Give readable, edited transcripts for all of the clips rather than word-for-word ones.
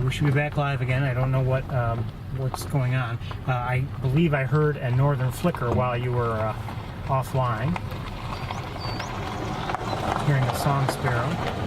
we should be back live again. I don't know what's going on. I believe I heard a northern flicker while you were offline. Hearing a song sparrow.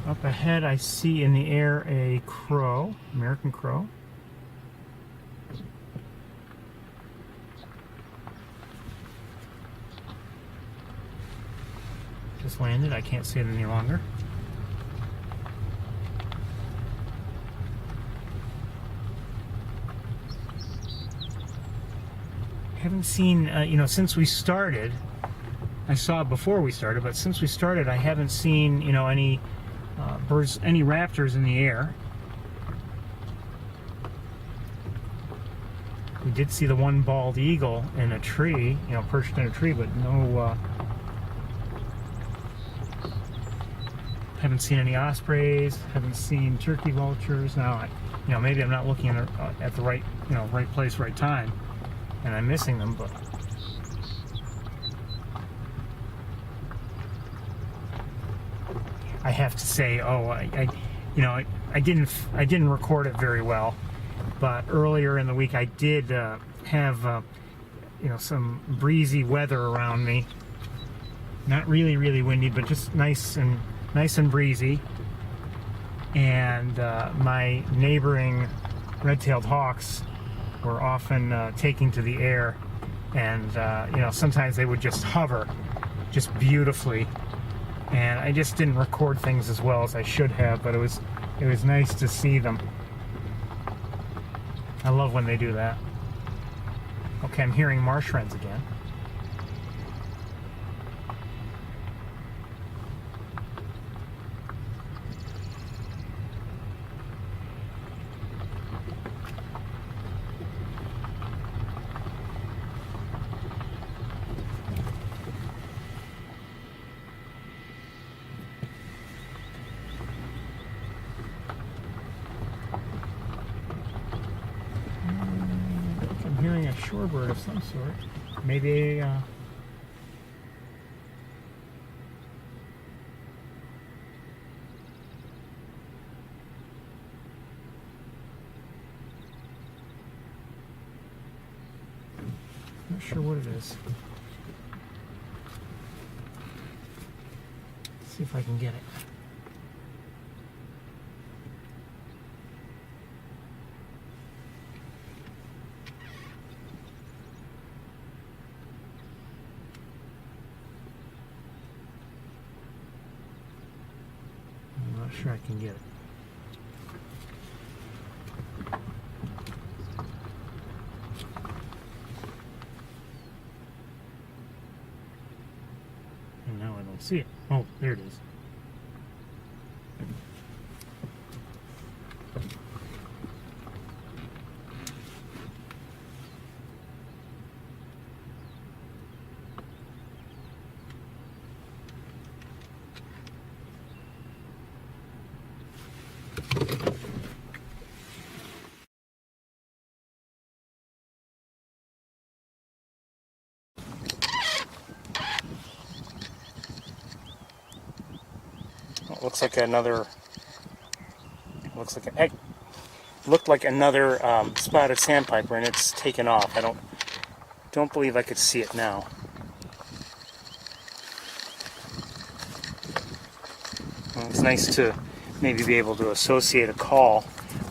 Up ahead, I see in the air a crow, American crow. Just landed, I can't see it any longer. Haven't seen, since we started, I saw it before we started, but since we started, I haven't seen, any birds, any raptors in the air. We did see the one bald eagle in a tree, perched in a tree, but no, haven't seen any ospreys, haven't seen turkey vultures. Now, maybe I'm not looking at the right, right place, right time, and I'm missing them, but I have to say, I didn't record it very well, but earlier in the week I did have some breezy weather around me. Not really windy, but just nice and breezy. And my neighboring red-tailed hawks were often taking to the air, and sometimes they would just hover, just beautifully. And I just didn't record things as well as I should have, but it was nice to see them. I love when they do that. Okay, I'm hearing marsh wrens again. Hearing a shorebird of some sort. Maybe a not sure what it is. Let's see if I can get it. I'm not sure I can get it. And now I don't see it. Oh, there it is. Looks like another. Looked like another spotted sandpiper, and it's taken off. I don't believe I could see it now. Well, it's nice to maybe be able to associate a call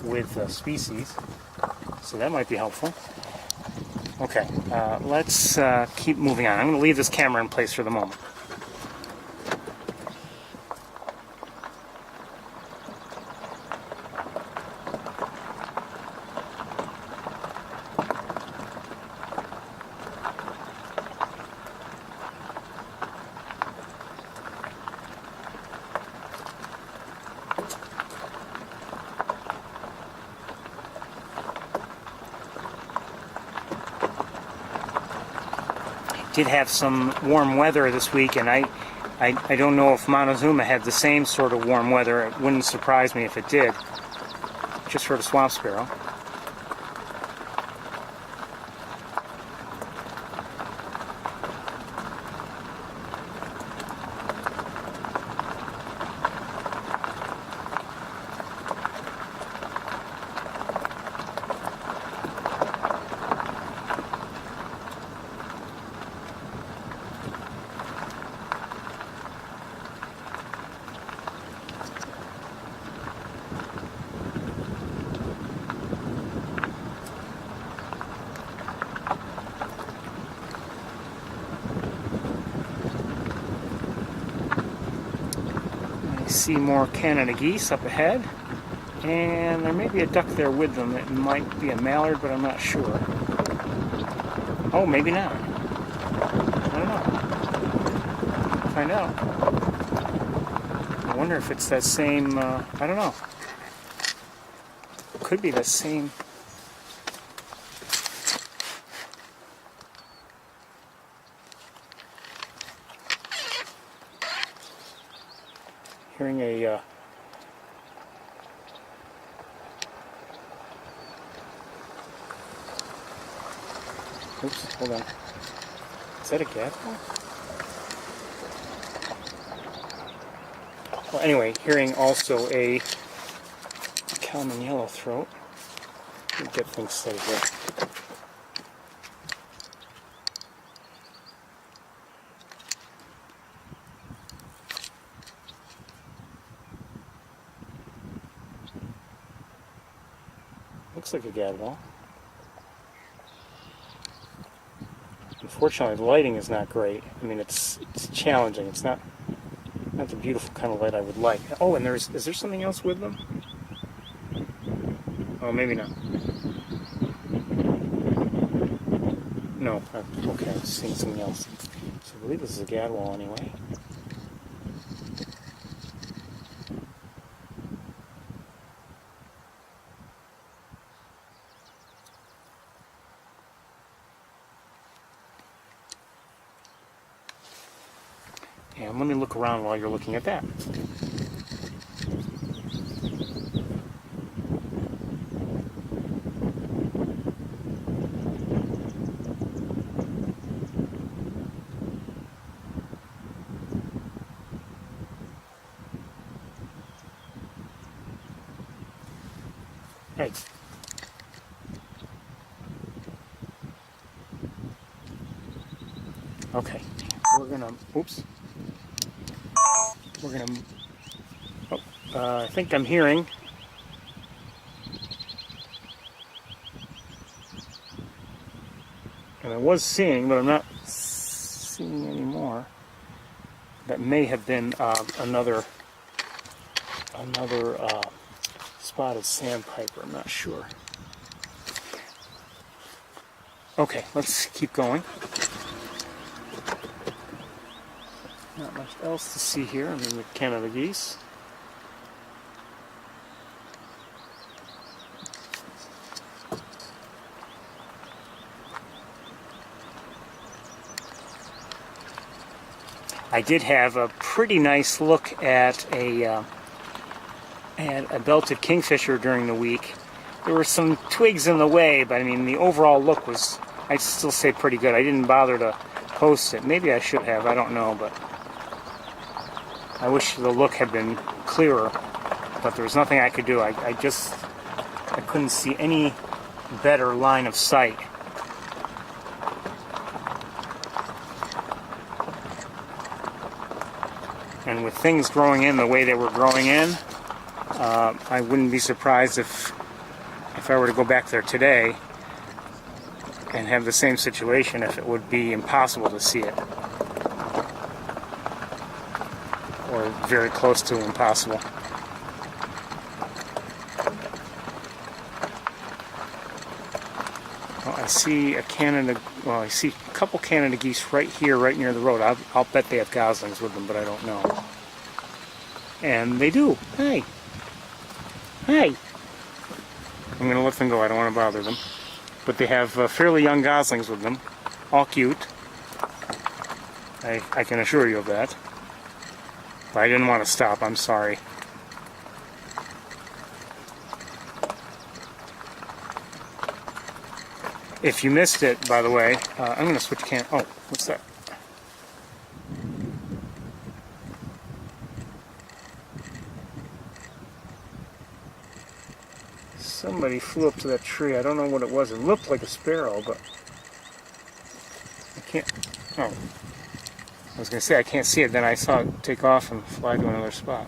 with a species, so that might be helpful. Okay, let's keep moving on. I'm going to leave this camera in place for the moment. did have some warm weather this week, and I don't know if Montezuma had the same sort of warm weather. It wouldn't surprise me if it did. Just heard a swamp sparrow. See more Canada geese up ahead, and there may be a duck there with them. It might be a mallard, but I'm not sure. Oh, maybe not. I don't know. Find out. I wonder if it's that same, I don't know. Could be that same. Hearing a oops, hold on. Is that a gadwall? Well, anyway, hearing also a Kalman yellowthroat. Let me get things steady here. Looks like a gadwall. Unfortunately, the lighting is not great. I mean, it's challenging. It's not the beautiful kind of light I would like. Oh, and is there something else with them? Oh, maybe not. No. Okay, I'm seeing something else. So I believe this is a gadwall anyway. And let me look around while you're looking at that. Hey. Okay, we're gonna, oops. We're gonna, I think I'm hearing and I was seeing, but I'm not seeing anymore. That may have been another spotted sandpiper. I'm not sure. Okay, let's keep going. Not much else to see here. I mean, the Canada geese. I did have a pretty nice look at a belted kingfisher during the week. There were some twigs in the way, but I mean, the overall look was, I'd still say, pretty good. I didn't bother to post it. Maybe I should have. I don't know, but I wish the look had been clearer, but there was nothing I could do. I couldn't see any better line of sight. And with things growing in the way they were growing in, I wouldn't be surprised if I were to go back there today and have the same situation, if it would be impossible to see it. Or very close to impossible. Well, I see a I see a couple Canada geese right here, right near the road. I'll bet they have goslings with them, but I don't know. And they do. Hey. Hey. I'm going to let them go. I don't want to bother them. But they have fairly young goslings with them. All cute. I can assure you of that. But I didn't want to stop, I'm sorry. If you missed it, by the way, I'm going to switch cam. Oh, what's that? Somebody flew up to that tree. I don't know what it was. It looked like a sparrow, but I can't. Oh, I was going to say I can't see it. Then I saw it take off and fly to another spot.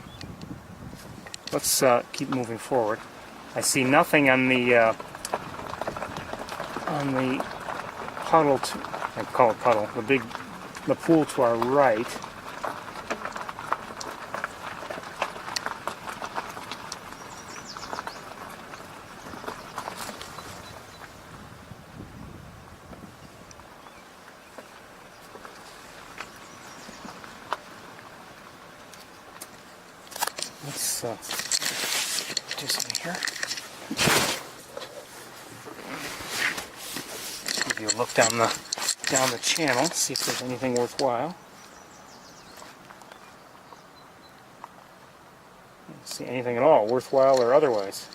Let's keep moving forward. I see nothing on the puddle. I call it puddle. The pool to our right. Let's do something here. Give you a look down the channel, see if there's anything worthwhile. Don't see anything at all, worthwhile or otherwise.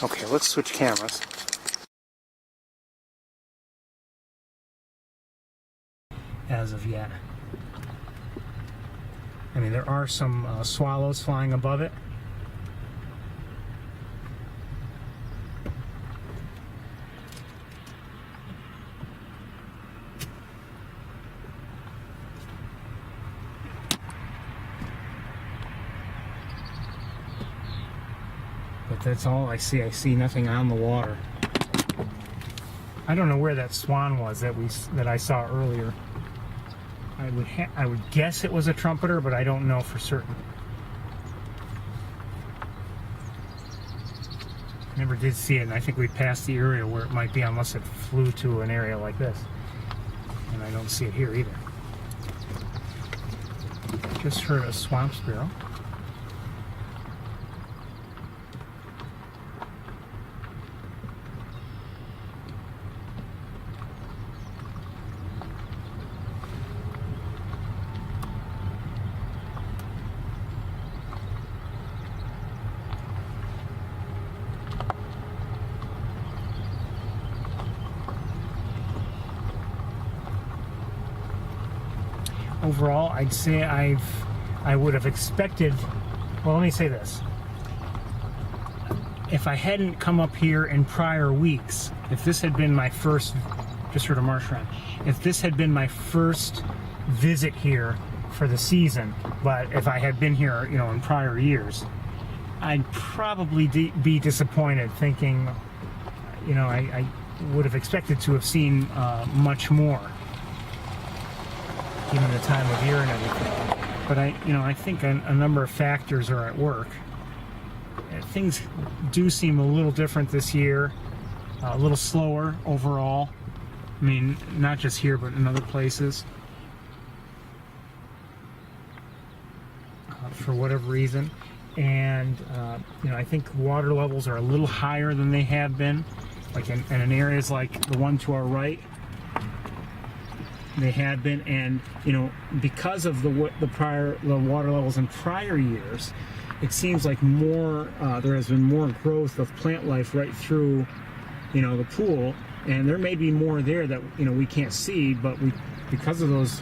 Okay, let's switch cameras. As of yet. I mean, there are some swallows flying above it. But that's all I see. I see nothing on the water. I don't know where that swan was that I saw earlier. I would guess it was a trumpeter, but I don't know for certain. Never did see it, and I think we passed the area where it might be unless it flew to an area like this. And I don't see it here either. Just heard a swamp sparrow. Overall, I'd say I would have expected, well, let me say this. If I hadn't come up here in prior weeks, if this had been my first, just heard a marsh wren, if this had been my first visit here for the season, but if I had been here, in prior years, I'd probably be disappointed thinking, I would have expected to have seen much more, given the time of year and everything. But I think a number of factors are at work. Things do seem a little different this year, a little slower overall. I mean, not just here, but in other places. For whatever reason. And, I think water levels are a little higher than they have been. Like in areas like the one to our right, they have been, and because of the water levels in prior years, it seems like there has been more growth of plant life right through the pool, and there may be more there that we can't see, but because of those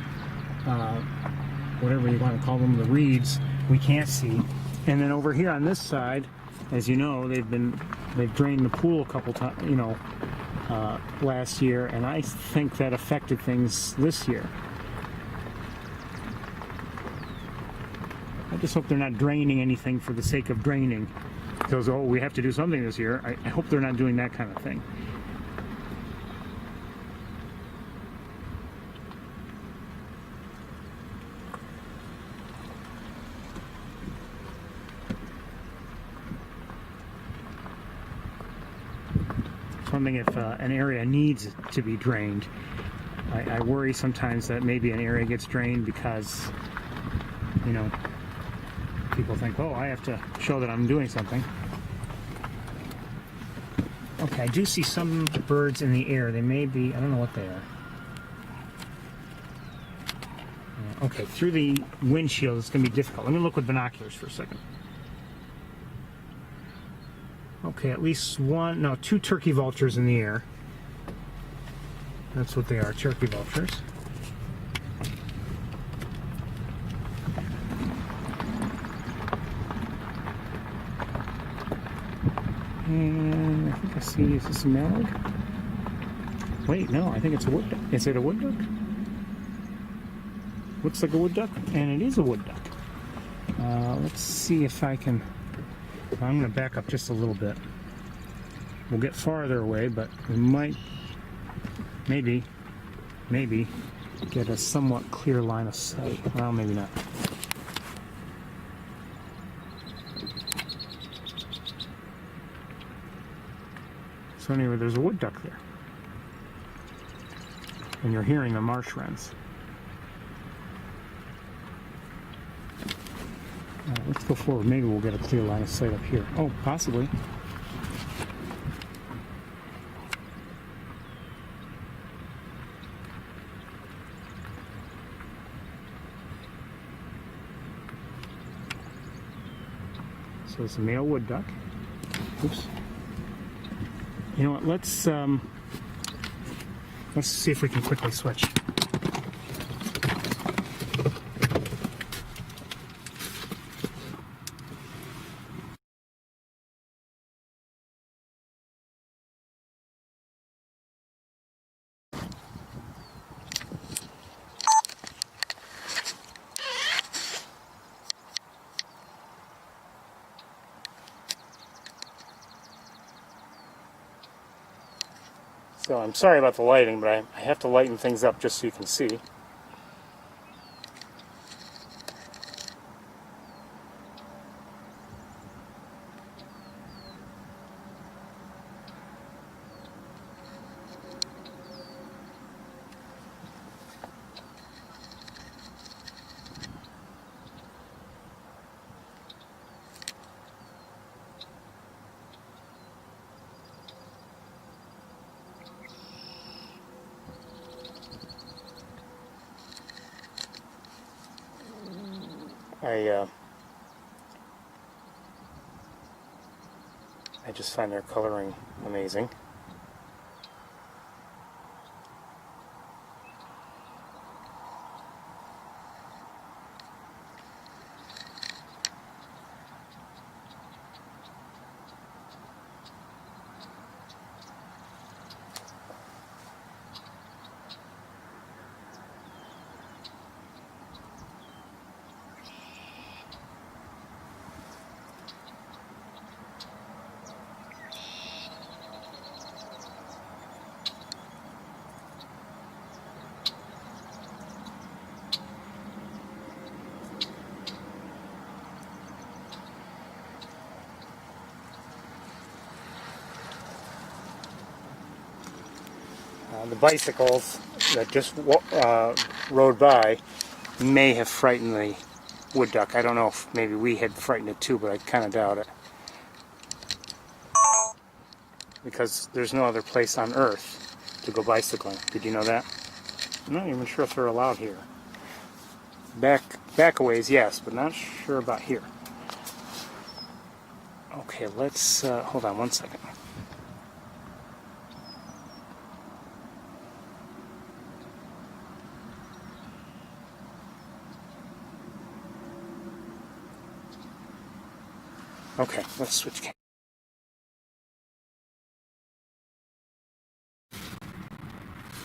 whatever you want to call them, the reeds, we can't see. And then over here on this side, as you know, they've drained the pool a couple times, last year, and I think that affected things this year. I just hope they're not draining anything for the sake of draining. Because, we have to do something this year. I hope they're not doing that kind of thing. determining if an area needs to be drained. I worry sometimes that maybe an area gets drained because, you know, people think, oh, I have to show that I'm doing something. Okay, I do see some birds in the air. They may be, I don't know what they are. Okay, through the windshield it's going to be difficult. Let me look with binoculars for a second. Okay, at least two turkey vultures in the air. That's what they are, turkey vultures. And I think I see, is this a mallard? Wait, no, I think it's a wood duck. Is it a wood duck? Looks like a wood duck, and it is a wood duck. Let's see if I can... I'm going to back up just a little bit. We'll get farther away, but we might, maybe get a somewhat clear line of sight. Well, maybe not. So anyway, there's a wood duck there. And you're hearing the marsh wrens. Let's go forward. Maybe we'll get a clear line of sight up here. Oh, possibly. So it's a male wood duck. Oops. You know what? Let's see if we can quickly switch. So I'm sorry about the lighting, but I have to lighten things up just so you can see. I just find their coloring amazing. The bicycles that just rode by may have frightened the wood duck. I don't know if maybe we had frightened it too, but I kind of doubt it. Because there's no other place on Earth to go bicycling. Did you know that? I'm not even sure if they're allowed here. Back a ways, yes, but not sure about here. Okay, let's hold on one second. Okay, let's switch cameras.